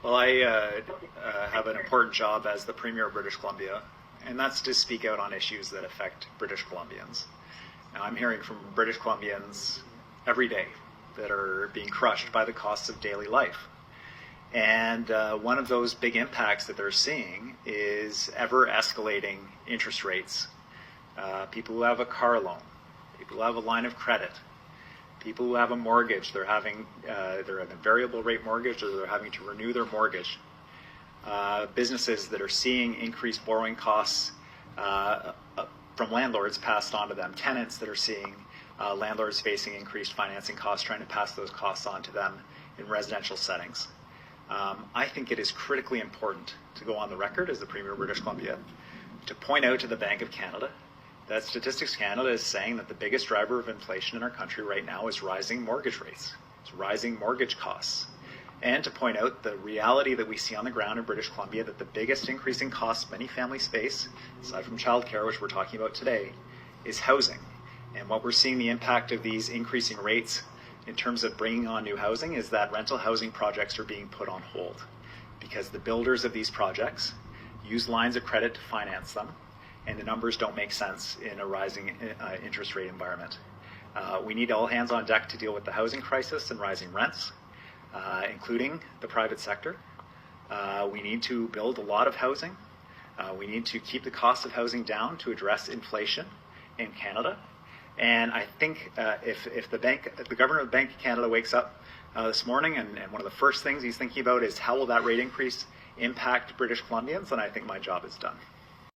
Well, I have an important job as the Premier of British Columbia, and that's to speak out on issues that affect British Columbians. Now, I'm hearing from British Columbians every day that are being crushed by the costs of daily life. And one of those big impacts that they're seeing is ever escalating interest rates. People who have a car loan, people who have a line of credit, people who have a mortgage, they're in a variable rate mortgage or they're having to renew their mortgage. Businesses that are seeing increased borrowing costs from landlords passed on to them. Tenants that are seeing landlords facing increased financing costs, trying to pass those costs on to them in residential settings. I think it is critically important to go on the record as the Premier of British Columbia to point out to the Bank of Canada that Statistics Canada is saying that the biggest driver of inflation in our country right now is rising mortgage rates. It's rising mortgage costs. And to point out the reality that we see on the ground in British Columbia, that the biggest increasing costs many families face, aside from childcare, which we're talking about today, is housing. And what we're seeing the impact of these increasing rates in terms of bringing on new housing is that rental housing projects are being put on hold because the builders of these projects use lines of credit to finance them, and the numbers don't make sense in a rising interest rate environment. We need all hands on deck to deal with the housing crisis and rising rents, including the private sector. We need to build a lot of housing. We need to keep the cost of housing down to address inflation in Canada. And I think if the governor of the Bank of Canada wakes up this morning and one of the first things he's thinking about is how will that rate increase impact British Columbians, then I think my job is done.